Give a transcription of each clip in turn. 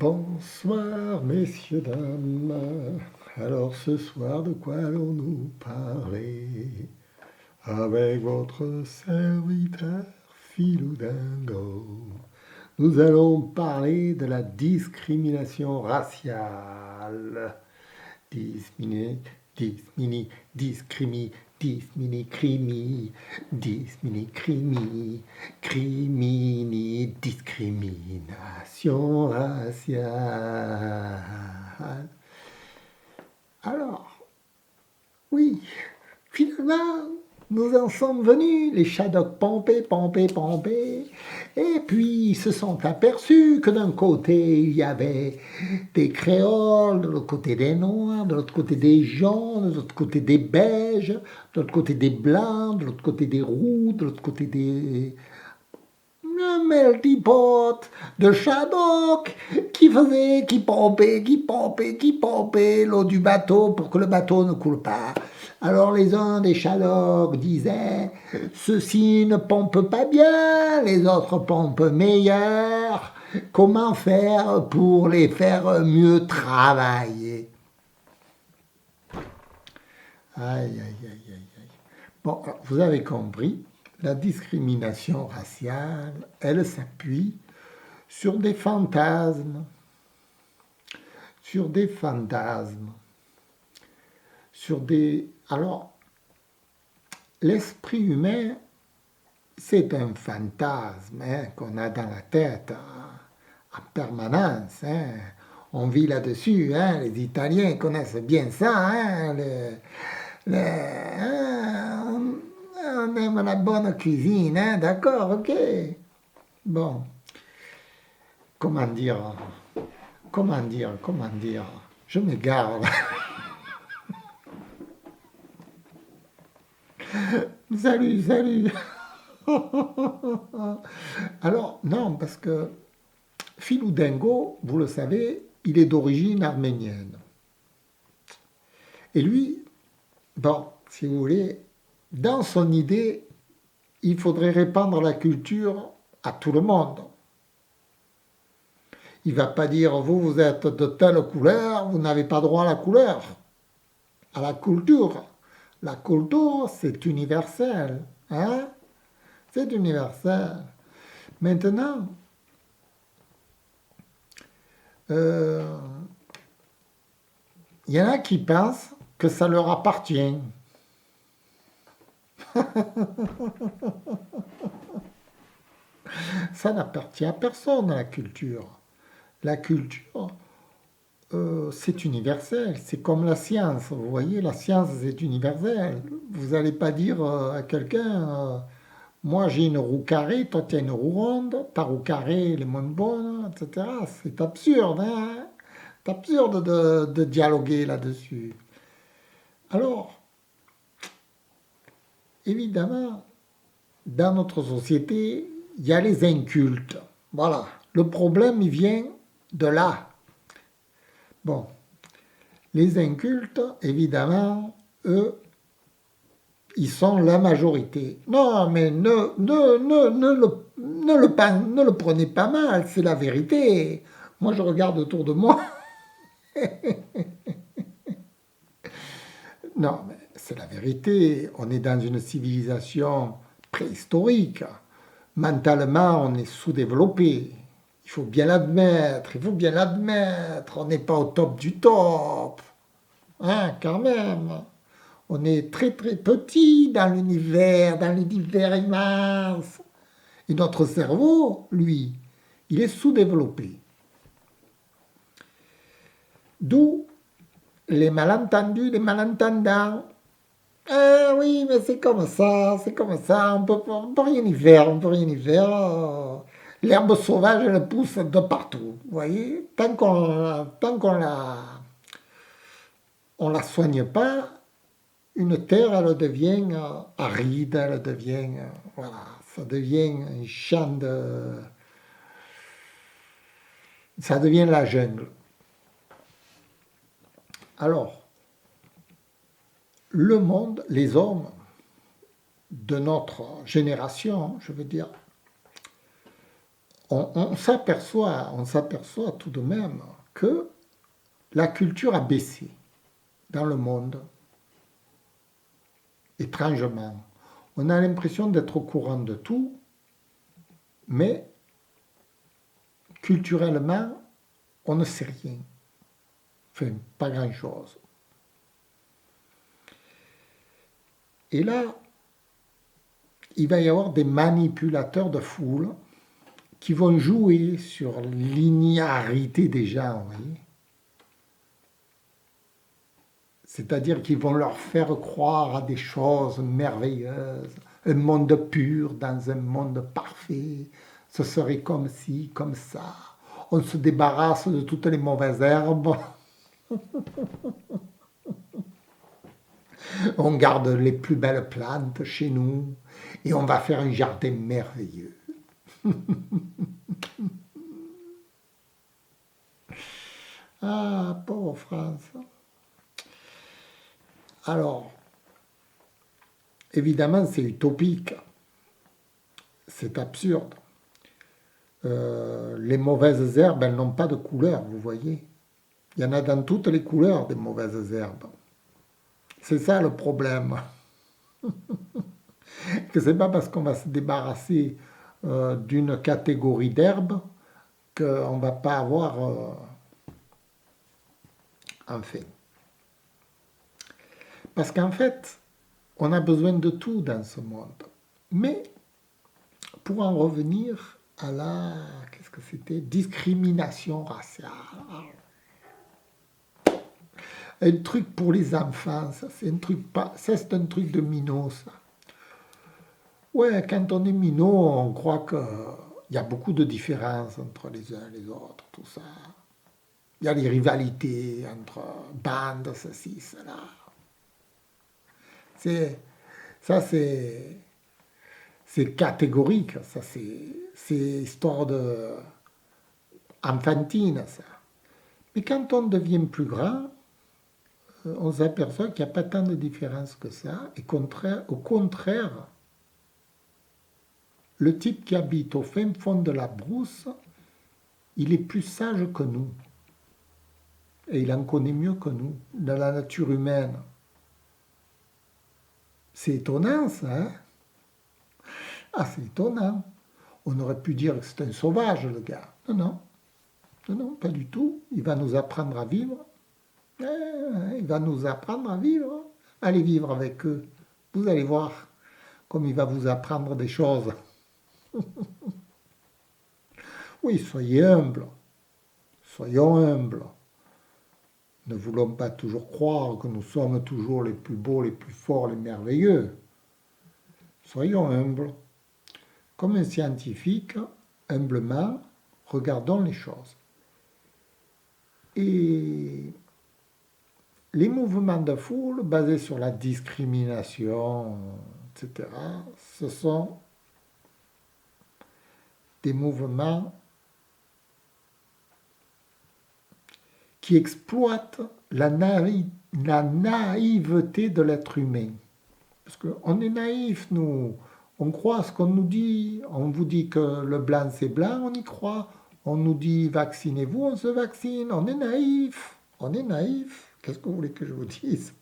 Bonsoir, messieurs, dames. Alors ce soir, de quoi allons-nous parler? Avec votre serviteur Philou Dingo, nous allons parler de la discrimination raciale. Dismini, dismini, discrimi, dismini, crimi, dismini, crimi, crimini, discrimination raciale. Alors, oui, finalement, nous en sommes venus, les Shadocks pompés, pompés, pompés, et puis ils se sont aperçus que d'un côté il y avait des créoles, de l'autre côté des noirs, de l'autre côté des jaunes, de l'autre côté des beiges, de l'autre côté des blancs, de l'autre côté des roux, de l'autre côté des... Un melting pot de Shadocks qui pompait l'eau du bateau pour que le bateau ne coule pas. Alors les uns des Shadocks disaient « Ceux-ci ne pompent pas bien, les autres pompent meilleur. Comment faire pour les faire mieux travailler ?» Aïe, aïe, aïe, aïe, aïe. Bon, vous avez compris, la discrimination raciale, elle s'appuie sur des fantasmes, sur des fantasmes, sur des... Alors, l'esprit humain, c'est un fantasme qu'on a dans la tête en permanence. On vit là-dessus. Les Italiens connaissent bien ça. On aime la bonne cuisine. D'accord, ok. Bon, comment dire, je me garde. Salut, salut. Alors, non, parce que Philou Dingo, vous le savez, il est d'origine arménienne. Et lui, bon, si vous voulez, dans son idée, il faudrait répandre la culture à tout le monde. Il ne va pas dire, vous êtes de telle couleur, vous n'avez pas droit à la couleur, à la culture. La culture, c'est universel. C'est universel. Maintenant, il y en a qui pensent que ça leur appartient. Ça n'appartient à personne, la culture. La culture, c'est universel. C'est comme la science. Vous voyez, la science, c'est universel. Vous n'allez pas dire à quelqu'un, moi j'ai une roue carrée, toi tu as une roue ronde, ta roue carrée elle est moins bonne, etc. C'est absurde, C'est absurde de dialoguer là-dessus. Alors, évidemment, dans notre société, il y a les incultes. Voilà. Le problème, il vient de là. Bon. Les incultes, évidemment, eux, ils sont la majorité. Non, mais ne le prenez pas mal, c'est la vérité. Moi, je regarde autour de moi. Non, mais c'est la vérité. On est dans une civilisation préhistorique. Mentalement, on est sous-développé. Il faut bien l'admettre, il faut bien l'admettre. On n'est pas au top du top. Quand même. On est très très petit dans l'univers immense. Et notre cerveau, lui, il est sous-développé. D'où les malentendus, les malentendants. Ah oui, mais c'est comme ça, on peut rien y faire, on peut rien y faire. L'herbe sauvage, elle pousse de partout, vous voyez. On la soigne pas, une terre, elle devient aride, elle devient, voilà, ça devient un champ de... Ça devient la jungle. Alors, le monde, les hommes de notre génération, je veux dire, on s'aperçoit tout de même que la culture a baissé dans le monde, étrangement. On a l'impression d'être au courant de tout, mais culturellement, on ne sait rien. Enfin, pas grand-chose. Et là, il va y avoir des manipulateurs de foule qui vont jouer sur l'ignorité des gens, vous voyez. C'est-à-dire qu'ils vont leur faire croire à des choses merveilleuses, un monde pur dans un monde parfait. Ce serait comme ci, comme ça. On se débarrasse de toutes les mauvaises herbes. On garde les plus belles plantes chez nous et on va faire un jardin merveilleux. Ah, pauvre France. Alors, évidemment, c'est utopique. C'est absurde. Les mauvaises herbes, elles n'ont pas de couleur, vous voyez. Il y en a dans toutes les couleurs des mauvaises herbes. C'est ça le problème. Que c'est pas parce qu'on va se débarrasser d'une catégorie d'herbes qu'on va pas avoir enfin. Parce qu'en fait, on a besoin de tout dans ce monde. Mais pour en revenir à la, qu'est-ce que c'était, discrimination raciale. Un truc pour les enfants, ça c'est un truc pas, ça c'est un truc de minot, ça. Ouais, quand on est minot, on croit qu'il y a beaucoup de différences entre les uns et les autres, tout ça. Il y a les rivalités entre bandes, ceci, cela. Ça, c'est catégorique, ça, c'est histoire de enfantine, ça. Mais quand on devient plus grand, on s'aperçoit qu'il n'y a pas tant de différences que ça, et au contraire, le type qui habite au fin fond de la brousse, il est plus sage que nous. Et il en connaît mieux que nous, de la nature humaine. C'est étonnant, ça, hein? Ah, c'est étonnant. On aurait pu dire que c'est un sauvage, le gars. Non, non. Non, non, pas du tout. Il va nous apprendre à vivre. Il va nous apprendre à vivre. Allez vivre avec eux. Vous allez voir comme il va vous apprendre des choses. Oui, soyez humbles. Soyons humbles. Ne voulons pas toujours croire que nous sommes toujours les plus beaux, les plus forts, les merveilleux. Soyons humbles. Comme un scientifique, humblement, regardons les choses. Et les mouvements de foule basés sur la discrimination, etc., ce sont des mouvements qui exploitent la naïveté de l'être humain. Parce qu'on est naïf, nous. On croit à ce qu'on nous dit. On vous dit que le blanc c'est blanc, on y croit. On nous dit vaccinez-vous, on se vaccine. On est naïf. On est naïf. Qu'est-ce que vous voulez que je vous dise?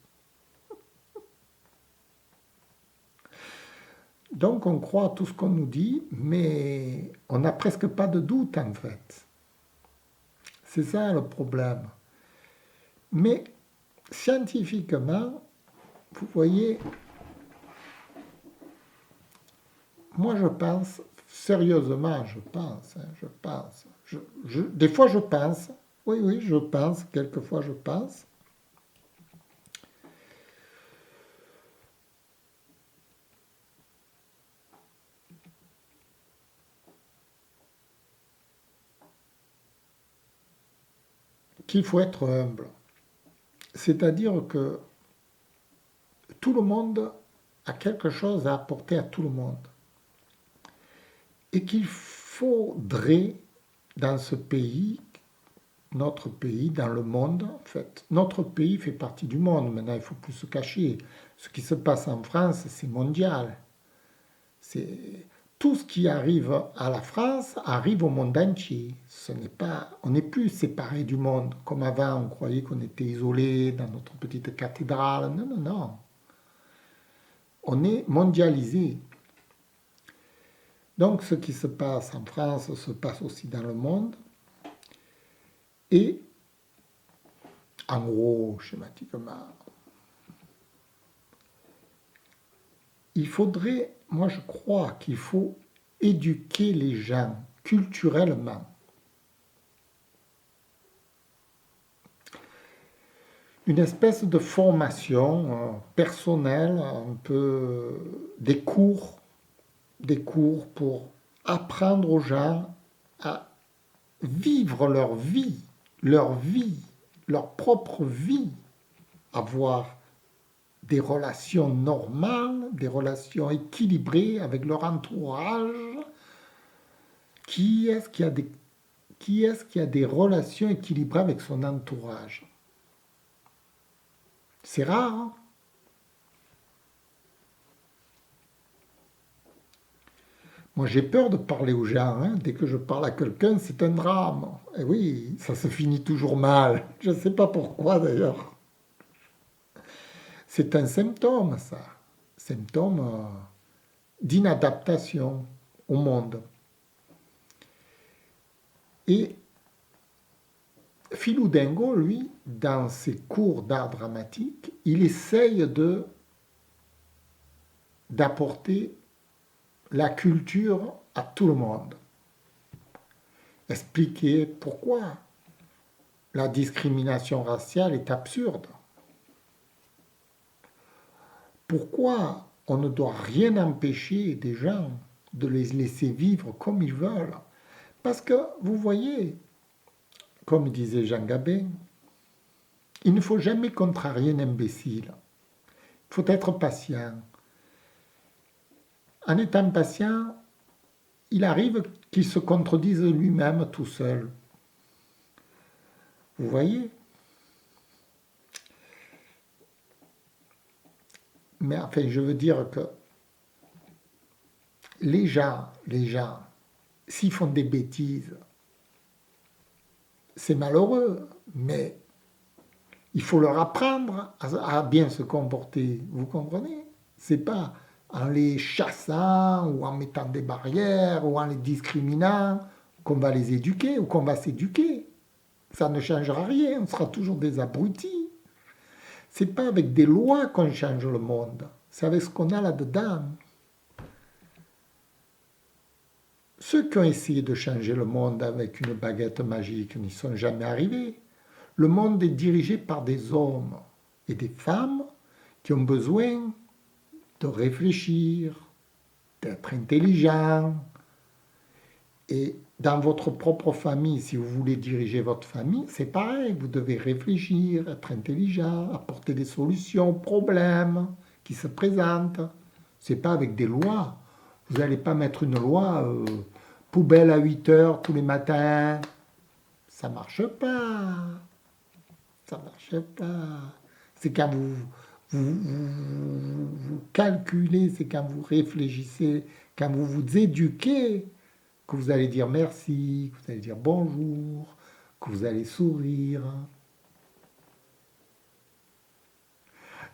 Donc on croit à tout ce qu'on nous dit, mais on n'a presque pas de doute en fait. C'est ça le problème. Mais scientifiquement, vous voyez, moi je pense, sérieusement je pense, des fois je pense, oui, je pense, quelquefois je pense, qu'il faut être humble. C'est-à-dire que tout le monde a quelque chose à apporter à tout le monde. Et qu'il faudrait, dans ce pays, notre pays, dans le monde, en fait, notre pays fait partie du monde, maintenant il ne faut plus se cacher. Ce qui se passe en France, c'est mondial. C'est tout ce qui arrive à la France arrive au monde entier. On n'est plus séparé du monde. Comme avant, on croyait qu'on était isolé dans notre petite cathédrale. Non, non, non. On est mondialisé. Donc ce qui se passe en France se passe aussi dans le monde. Et en gros, schématiquement, il faudrait, moi je crois qu'il faut éduquer les gens culturellement. Une espèce de formation personnelle, un peu des cours pour apprendre aux gens à vivre leur vie, leur propre vie, avoir des relations normales, des relations équilibrées avec leur entourage. Qui est-ce qui a des relations équilibrées avec son entourage? C'est rare, hein? Moi, j'ai peur de parler aux gens, hein. Dès que je parle à quelqu'un, c'est un drame. Et oui, ça se finit toujours mal. Je ne sais pas pourquoi d'ailleurs. C'est un symptôme, ça. Symptôme d'inadaptation au monde. Et Philou Dingo, lui, dans ses cours d'art dramatique, il essaye d'apporter la culture à tout le monde. Expliquer pourquoi la discrimination raciale est absurde. Pourquoi on ne doit rien empêcher des gens de les laisser vivre comme ils veulent. Parce que, vous voyez, comme disait Jean Gabin, il ne faut jamais contrarier un imbécile. Il faut être patient. En étant patient, il arrive qu'il se contredise lui-même tout seul. Vous voyez? Mais enfin, je veux dire que les gens, s'ils font des bêtises, c'est malheureux, mais il faut leur apprendre à bien se comporter. Vous comprenez? C'est pas en les chassant ou en mettant des barrières ou en les discriminant qu'on va les éduquer ou qu'on va s'éduquer. Ça ne changera rien, on sera toujours des abrutis. C'est pas avec des lois qu'on change le monde, c'est avec ce qu'on a là-dedans. Ceux qui ont essayé de changer le monde avec une baguette magique n'y sont jamais arrivés. Le monde est dirigé par des hommes et des femmes qui ont besoin de réfléchir, d'être intelligents. Et dans votre propre famille, si vous voulez diriger votre famille, c'est pareil, vous devez réfléchir, être intelligent, apporter des solutions aux problèmes qui se présentent. C'est pas avec des lois. Vous n'allez pas mettre une loi poubelle à 8 heures tous les matins. Ça marche pas. Ça marche pas. C'est quand vous calculez, c'est quand vous réfléchissez, quand vous vous éduquez, que vous allez dire merci, que vous allez dire bonjour, que vous allez sourire,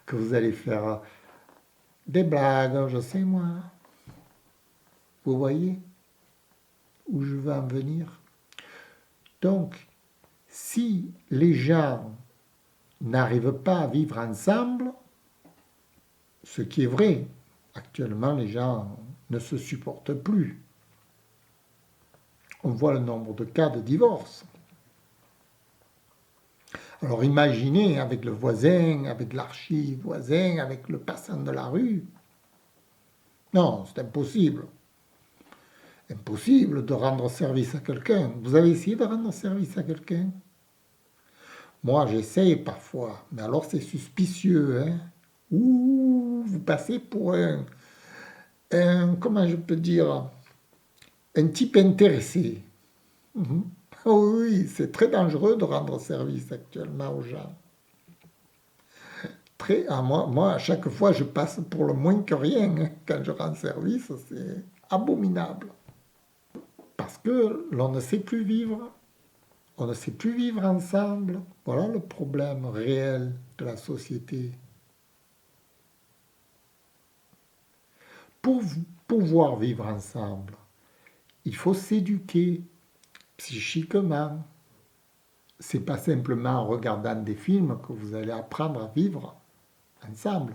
que vous allez faire des blagues, je sais moi. Vous voyez où je veux en venir? Donc, si les gens n'arrivent pas à vivre ensemble, ce qui est vrai, actuellement les gens ne se supportent plus. On voit le nombre de cas de divorce. Alors imaginez avec le voisin, avec l'archi-voisin, avec le passant de la rue. Non, c'est impossible. Impossible de rendre service à quelqu'un. Vous avez essayé de rendre service à quelqu'un? Moi, j'essaye parfois, mais alors c'est suspicieux. Hein? Ouh, vous passez pour comment je peux dire, un type intéressé. Oh oui, c'est très dangereux de rendre service actuellement aux gens. Moi, à chaque fois, je passe pour le moins que rien. Hein. Quand je rends service, c'est... abominable. Parce que l'on ne sait plus vivre. On ne sait plus vivre ensemble. Voilà le problème réel de la société. Pour pouvoir vivre ensemble, il faut s'éduquer psychiquement. C'est pas simplement en regardant des films que vous allez apprendre à vivre ensemble.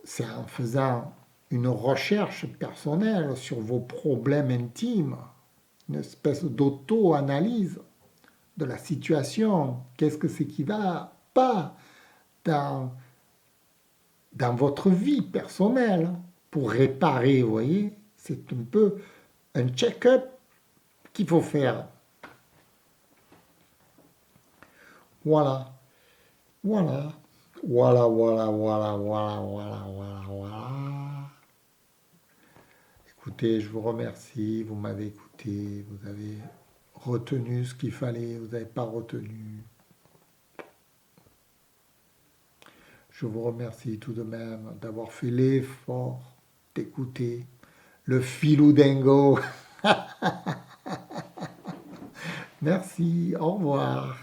C'est en faisant une recherche personnelle sur vos problèmes intimes, une espèce d'auto-analyse de la situation. Qu'est-ce que c'est qui va pas dans, dans votre vie personnelle pour réparer, vous voyez? C'est un peu un check-up qu'il faut faire. Voilà, voilà, voilà, voilà, voilà, voilà, voilà, voilà, voilà. Écoutez, je vous remercie, vous m'avez écouté, vous avez retenu ce qu'il fallait, vous n'avez pas retenu. Je vous remercie tout de même d'avoir fait l'effort d'écouter le filou dingo. Merci, au revoir.